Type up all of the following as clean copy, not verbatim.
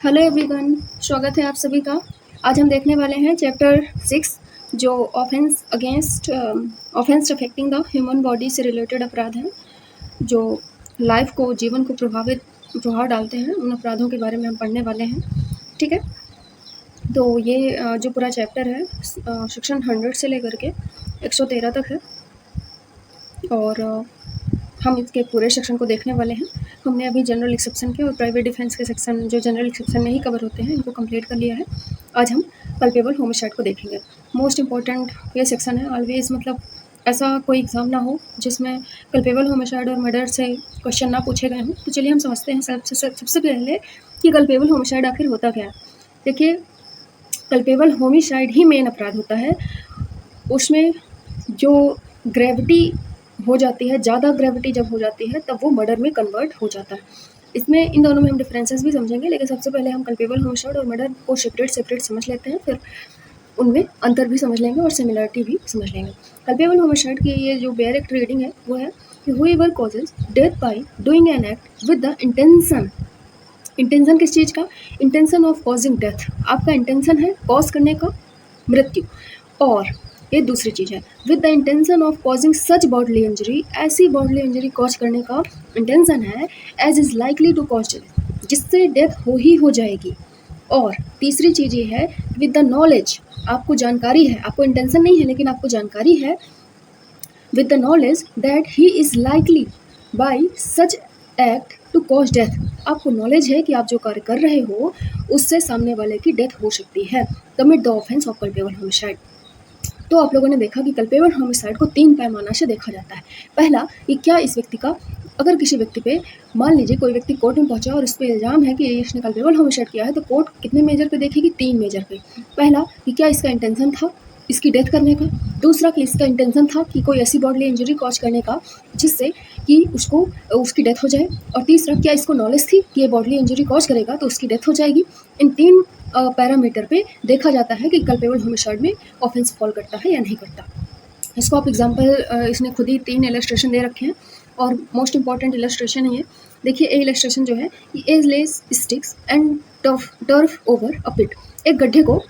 Hello everyone, स्वागत है आप सभी का। आज हम देखने वाले हैं चैप्टर 6 जो offence affecting the human body से रिलेटेड अपराध हैं जो लाइफ को, जीवन को प्रभाव डालते हैं। उन अपराधों के बारे में हम पढ़ने वाले हैं। ठीक है, तो ये जो पूरा चैप्टर है सेक्शन 100 से लेकर के 113 तक है और हम इसके पूरे सेक्शन को देखने वाले हैं। हमने अभी जनरल एक्सेप्शन के और प्राइवेट डिफेंस के सेक्शन जो जनरल एक्सेप्शन में ही कवर होते हैं इनको कंप्लीट कर लिया है। आज हम कल्पेबल होमिसाइड को देखेंगे। मोस्ट इंपॉर्टेंट ये सेक्शन है। ऑलवेज मतलब ऐसा कोई एग्जाम ना हो जिसमें कल्पेबल होमिसाइड और मर्डर से क्वेश्चन ना पूछे गए हों। तो चलिए हम समझते हैं सबसे पहले कि कल्पेबल होमिसाइड आखिर होता क्या है। देखिए, कल्पेबल होमिसाइड ही मेन अपराध होता है। उसमें जो ग्रेविटी हो जाती है, ज़्यादा ग्रेविटी जब हो जाती है तब वो मर्डर में कन्वर्ट हो जाता है। इसमें इन दोनों में हम डिफरेंसेस भी समझेंगे, लेकिन सबसे पहले हम कल्पेबल होमिसाइड और मर्डर को सेपरेट समझ लेते हैं, फिर उनमें अंतर भी समझ लेंगे और सिमिलरिटी भी समझ लेंगे। कल्पेबल होमिसाइड की ये जो डायरेक्ट रीडिंग है वो है कि whoever causes death by doing an act with the intention किस चीज़ का? Intention of causing death. आपका इंटेंशन है कॉज करने का मृत्यु। और ये दूसरी चीज़ है with the intention of causing such bodily injury, ऐसी बॉडली इंजरी कॉज करने का इंटेंशन है as is likely to cause death, जिससे डेथ हो जाएगी। और तीसरी चीज़ ये है विद द नॉलेज, आपको जानकारी है, आपको इंटेंशन नहीं है लेकिन आपको जानकारी है, with the knowledge that he is likely by such act to cause death. आपको नॉलेज है कि आप जो कार्य कर रहे हो उससे सामने वाले की डेथ हो सकती है। Commit the offence of culpable homicide. तो आप लोगों ने देखा कि कल्पेबल होमिसाइड को 3 पैमाना से देखा जाता है। पहला कि क्या इस व्यक्ति का, अगर किसी व्यक्ति पे, मान लीजिए कोई व्यक्ति कोर्ट में पहुंचा और इस पर इल्ज़ाम है कि इसने कल्पेबल होमिसाइड किया है, तो कोर्ट कितने मेजर पे देखेगी? 3 मेजर पे। पहला कि क्या इसका इंटेंशन था इसकी डेथ करने का। दूसरा कि इसका इंटेंशन था कि कोई ऐसी बॉडली इंजरी कॉज करने का जिससे कि उसकी डेथ हो जाए। और तीसरा, क्या इसको नॉलेज थी कि ये बॉडली इंजरी कॉज करेगा तो उसकी डेथ हो जाएगी। इन 3 पैरामीटर पे देखा जाता है कि कल्पेबल होमिसाइड में ऑफेंस फॉल करता है या नहीं करता। इसको आप एग्जांपल, इसने खुद ही 3 इलस्ट्रेशन दे रखे हैं और मोस्ट इंपॉर्टेंट इलस्ट्रेशन है ये। देखिए, ए इलस्ट्रेशन जो है कि A lays sticks and turf over a pit. एक गड्ढे को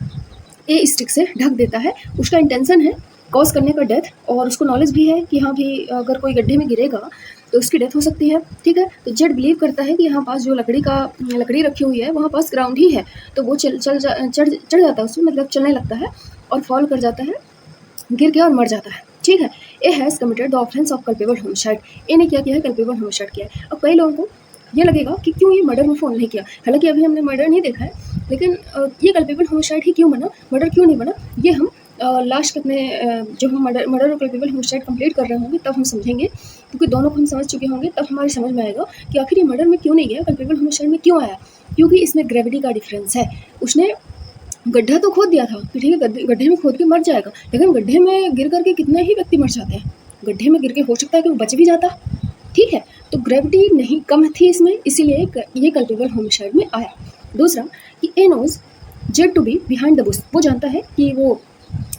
ए स्टिक से ढक देता है। उसका इंटेंशन है कॉज करने का डेथ, और उसको नॉलेज भी है कि हाँ भी अगर कोई गड्ढे में गिरेगा तो उसकी डेथ हो सकती है। ठीक है, तो जेड बिलीव करता है कि यहाँ पास जो लकड़ी रखी हुई है वहाँ पास ग्राउंड ही है, तो वो चढ़ जाता है उसमें, मतलब चलने लगता है और फॉल कर जाता है, गिर के और मर जाता है। ठीक है, A has committed the offence of culpable homicide. A ने क्या किया है? कल्पेबल होमिसाइड किया है। अब कई लोगों को ये लगेगा कि क्यों ये मर्डर में फॉल नहीं किया। हालांकि अभी हमने मर्डर नहीं देखा है, लेकिन ये कल्पेबल होमिसाइड ही क्यों बना, मर्डर क्यों नहीं बना, ये हम लास्ट अपने जब हम मर्डर और कल्पेबल होमिसाइड कंप्लीट कर रहे होंगे तब हम समझेंगे, क्योंकि दोनों को हम समझ चुके होंगे, तब हमारी समझ में आएगा कि आखिर ये मर्डर में क्यों नहीं गया, कल्पेबल होमिसाइड में क्यों आया। क्योंकि इसमें ग्रेविटी का डिफरेंस है। उसने गड्ढा तो खोद दिया था कि ठीक है गड्ढे में खोद के मर जाएगा, लेकिन गड्ढे में गिर करके कितने ही व्यक्ति मर जाते हैं। गड्ढे में गिर के हो सकता है कि वो बच भी जाता। ठीक है, तो ग्रेविटी नहीं कम थी इसमें, इसीलिए ये कल्पेबल होमिसाइड में आया। दूसरा कि A knows Z to be behind the bush. वो जानता है कि वो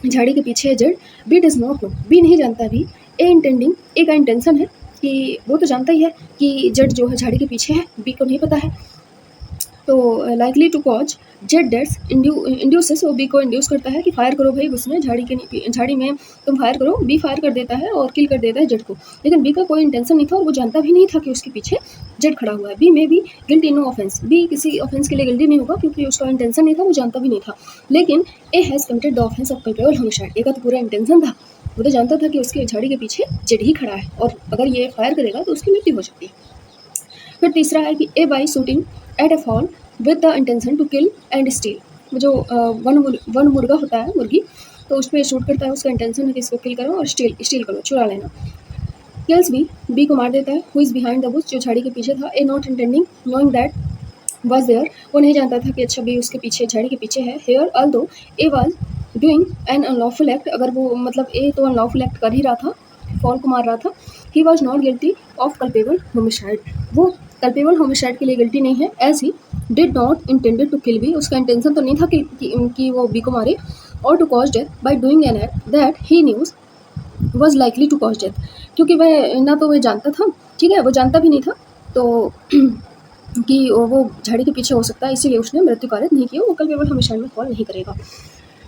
झाड़ी के पीछे है Z. B does not know, B नहीं जानता भी। ए इंटेंडिंग, ए का इंटेंशन है कि वो तो जानता ही है कि जेड जो है झाड़ी के पीछे है, बी को नहीं पता है। तो लाइकली टू कॉज जेड डेट्स इंड्यूसेस, वो बी को इंड्यूस करता है कि फायर करो भाई उसमें, झाड़ी में तुम फायर करो। बी फायर कर देता है और किल कर देता है जेड को, लेकिन बी का कोई इंटेंशन नहीं था और वो जानता भी नहीं था कि उसके पीछे जेड खड़ा हुआ है। बी में भी गिल्टी नो ऑफेंस, बी किसी ऑफेंस के लिए गिल्टी नहीं होगा क्योंकि उसका इंटेंशन नहीं था, वो जानता भी नहीं था। लेकिन A has committed the offence of culpable homicide. A का तो पूरा इंटेंशन था, वो तो जानता था कि उसके झाड़ी के पीछे जेड ही खड़ा है और अगर ये फायर करेगा तो उसकी मृत्यु हो सकती है। फिर तीसरा है कि A by shooting at a fowl with the intention to kill and steal. जो वन मुर्गा होता है, मुर्गी, तो उस पर शूट करता है, उसका इंटेंशन है कि इसको किल करो और स्टील करो, चुरा लेना। किल्स बी को मार देता है। Who is behind the bush, जो झाड़ी के पीछे था। A not intending knowing that was there, वो नहीं जानता था कि अच्छा बी उसके पीछे, झाड़ी के पीछे है। Here although A was doing an unlawful act, अगर वो मतलब ए तो अनलॉफुल एक्ट कर ही रहा था, फॉल को मार रहा था। He was not guilty of culpable homicide, वो कल्पेबल होमिसाइड के लिए गिल्टी नहीं है। As he did not intended to kill B, उसका इंटेंशन तो नहीं था कि वो बी को मारे। और to cause death by doing an act that he knew was likely to cause death, क्योंकि वह ना तो वह जानता था, ठीक है, वो जानता भी नहीं था, तो कि वो झाड़ी के पीछे हो सकता है, इसीलिए उसने मृत्यु कार्य नहीं किया, वो कल्पेबल होमिसाइड में फॉल नहीं करेगा।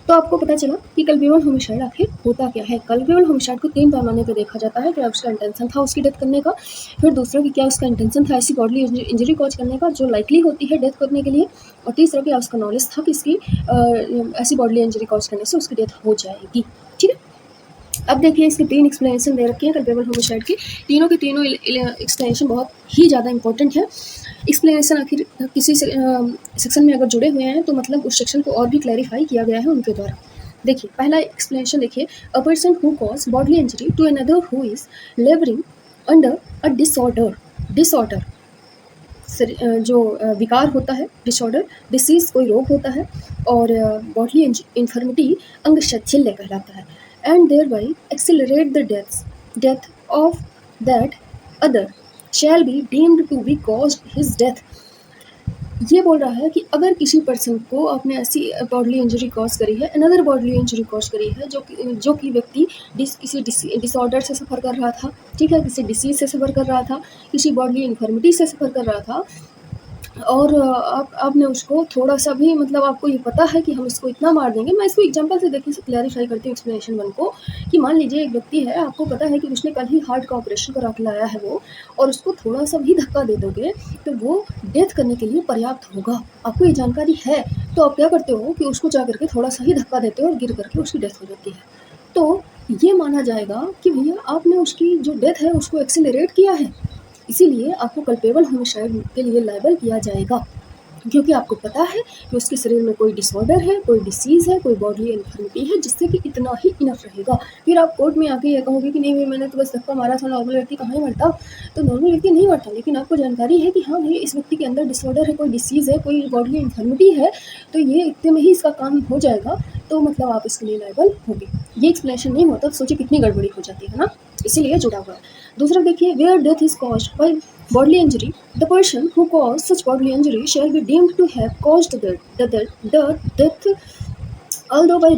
तो आपको पता चला कि कल्पेबल होमिसाइड आखिर होता क्या है। कल्पेबल होमिसाइड को 3 पैमाने पे देखा जाता है। क्या उसका इंटेंशन था उसकी डेथ करने का, फिर दूसरा कि क्या उसका इंटेंशन था ऐसी बॉडली इंजरी कॉज करने का जो लाइकली होती है डेथ करने के लिए, और तीसरा क्या उसका नॉलेज था कि इसकी ऐसी बॉडली इंजरी कॉज करने से उसकी डेथ हो जाएगी। ठीक है, अब देखिए इसके 3 एक्सप्लेनेशन दे रखे हैं कल्पेबल होमिसाइड के। तीनों के तीनों एक्सप्लेनेशन बहुत ही ज़्यादा इंपॉर्टेंट है। एक्सप्लेनेशन आखिर किसी सेक्शन में अगर जुड़े हुए हैं तो मतलब उस सेक्शन को और भी क्लैरिफाई किया गया है उनके द्वारा। देखिए पहला एक्सप्लेनेशन देखिए, a person who cause bodily injury to another who is labouring under a disorder जो विकार होता है, डिसऑर्डर, डिसीज कोई रोग होता है, और बॉडली इन्फर्मिटी अंग शैथिल्य कहलाता है, and thereby accelerate the death of that other shall be deemed to be caused his death. ये बोल रहा है कि अगर किसी पर्सन को आपने ऐसी बॉडली इंजरी कॉज करी है, अनदर बॉडली इंजरी कॉज करी है, जो कि व्यक्ति किसी डिसऑर्डर से सफ़र कर रहा था, ठीक है, किसी डिसीज से सफ़र कर रहा था, किसी बॉडली इन्फर्मिटी से सफ़र कर रहा था, और आपने उसको थोड़ा सा भी मतलब आपको ये पता है कि हम इसको इतना मार देंगे। मैं इसको एग्जांपल से देखिए क्लैरिफाई करती हूँ एक्सप्लेनेशन 1 को, कि मान लीजिए एक व्यक्ति है, आपको पता है कि उसने कल ही हार्ट का ऑपरेशन करा के लाया है वो, और उसको थोड़ा सा भी धक्का दे दोगे तो वो डेथ करने के लिए पर्याप्त होगा। आपको ये जानकारी है, तो आप क्या करते हो कि उसको जा करके थोड़ा सा ही धक्का देते हो और गिर करके उसकी डेथ हो जाती है। तो ये माना जाएगा कि भैया आपने उसकी जो डेथ है उसको एक्सेलरेट किया है, इसीलिए आपको कल्पेबल होमिसाइड के लिए लायबल किया जाएगा, क्योंकि आपको पता है कि उसके शरीर में कोई डिसऑर्डर है, कोई डिसीज़ है, कोई बॉडली इन्फर्मिटी है, जिससे कि इतना ही इनफ रहेगा। फिर आप कोर्ट में आके ये कहोगे कि नहीं भई मैंने तो बस धक्का मारा था, नॉर्मल व्यक्ति कहाँ ही मरता। तो नॉर्मल व्यक्ति नहीं मरता, लेकिन आपको जानकारी है कि हाँ भई इस व्यक्ति के अंदर डिसऑर्डर है, कोई डिसीज़ है, कोई बॉडली इन्फर्मिटी है, तो ये इतने में ही इसका काम हो जाएगा, तो मतलब आप इसके लिए लायबल होंगे। ये एक्सप्लेनेशन नहीं होता तो सोचिए कितनी गड़बड़ी हो जाती है ना, इसीलिए जुड़ा हुआ है। दूसरा देखिए, where death is caused by bodily injury, the person who caused such bodily injury shall be deemed to have caused the death, although by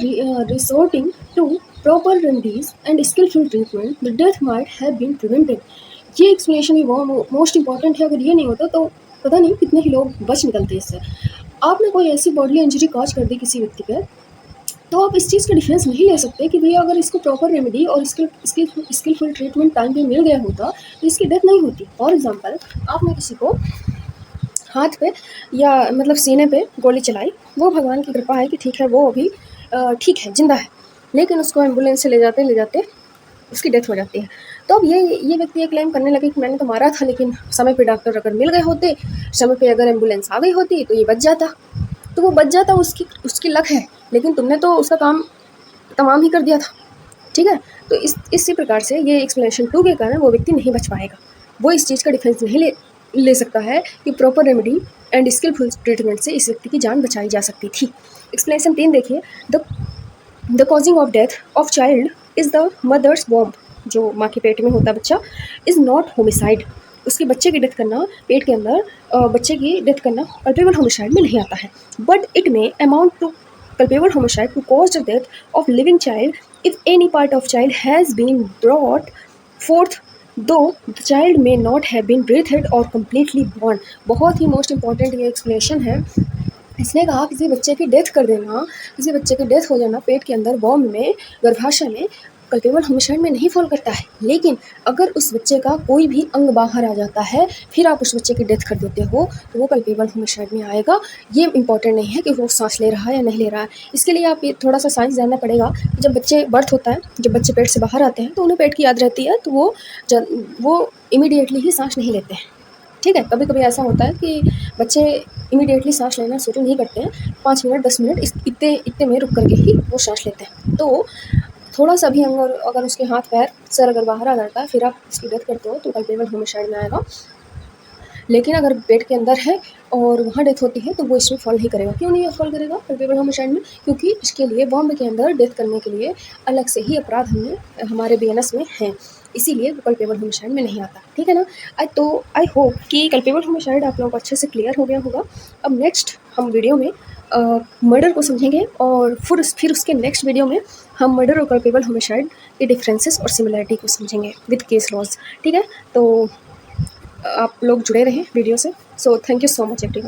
resorting to proper remedies and skillful treatment, the death might have been prevented. ये explanation भी बहुत most important है। अगर ये नहीं होता तो पता नहीं कितने ही लोग बच निकलते इससे। आपने कोई ऐसी बॉडली इंजरी कॉज कर दी किसी व्यक्ति पे, तो आप इस चीज़ का डिफेंस नहीं ले सकते कि भैया अगर इसको प्रॉपर रेमेडी और स्किलफुल ट्रीटमेंट टाइम पे मिल गया होता तो इसकी डेथ नहीं होती। फॉर एग्जांपल, आपने किसी को हाथ पे या मतलब सीने पे गोली चलाई, वो भगवान की कृपा है कि ठीक है वो अभी ठीक है, जिंदा है, लेकिन उसको एम्बुलेंस से ले जाते उसकी डेथ हो जाती है। तो अब ये व्यक्ति ये क्लेम करने लगे कि मैंने तो मारा था, लेकिन समय पे डॉक्टर अगर मिल गए होते, समय पे अगर एम्बुलेंस आ गई होती तो ये बच जाता। तो वो बच जाता, उसकी लक है, लेकिन तुमने तो उसका काम तमाम ही कर दिया था। ठीक है, तो इसी प्रकार से ये एक्सप्लेनेशन 2 के कारण वो व्यक्ति नहीं बच पाएगा। वो इस चीज़ का डिफेंस नहीं ले सकता है कि proper remedy and skilful treatment से इस व्यक्ति की जान बचाई जा सकती थी। एक्सप्लेनेशन 3 देखिए, the causing of death of child is the mother's womb, जो माँ के पेट में होता बच्चा, इज़ नॉट होमिसाइड। उसके बच्चे की डेथ करना, पेट के अंदर बच्चे की डेथ करना कल्पेबल होमिसाइड में नहीं आता है, but it may amount to culpable homicide to cause the death of living child if any part of child has been brought forth, though the child may not have been breathed or completely born। बहुत ही most important ये explanation है। इसने कहा किसी बच्चे की death कर देना, किसी बच्चे की डेथ हो जाना पेट के अंदर वॉम्ब में, गर्भाशय में, कल्पेबल होमिसाइड में नहीं फॉल करता है। लेकिन अगर उस बच्चे का कोई भी अंग बाहर आ जाता है, फिर आप उस बच्चे की डेथ कर देते हो, तो वो कल्पेबल होमिसाइड में आएगा। ये इंपॉर्टेंट नहीं है कि वो सांस ले रहा है या नहीं ले रहा है। इसके लिए आप ये थोड़ा सा साइंस जानना पड़ेगा। जब बच्चे बर्थ होता है, जब बच्चे पेट से बाहर आते हैं तो उन्हें पेट की याद रहती है, तो वो इमीडिएटली ही सांस नहीं लेते हैं। ठीक है, कभी कभी ऐसा होता है कि बच्चे इमीडिएटली सांस लेना शुरू नहीं करते हैं, 5 मिनट 10 मिनट इतने में रुक करके ही वो सांस लेते हैं। तो थोड़ा सा भी अगर उसके हाथ पैर सर अगर बाहर आ जाता है, फिर आप इसकी डेथ करते हो तो कल्पेबल होमिसाइड में आएगा। लेकिन अगर पेट के अंदर है और वहाँ डेथ होती है तो वो इसमें फॉल नहीं करेगा। क्यों नहीं फॉल करेगा कल्पेबल होमिसाइड में? क्योंकि इसके लिए बॉम्ब के अंदर डेथ करने के लिए अलग से ही अपराध हमारे BNS में हैं, इसीलिए वो कल्पेबल होमिसाइड में नहीं आता। ठीक है ना? आई होप कि कल्पेबल होमिसाइड आप लोगों को अच्छे से क्लियर हो गया होगा। अब नेक्स्ट हम वीडियो में मर्डर को समझेंगे, और फिर उसके नेक्स्ट वीडियो में हम मर्डर और कल्पेबल होमिसाइड के डिफरेंसेस और सिमिलरिटी को समझेंगे विद केस लॉज। ठीक है, तो आप लोग जुड़े रहें वीडियो से। So thank you so much everyone.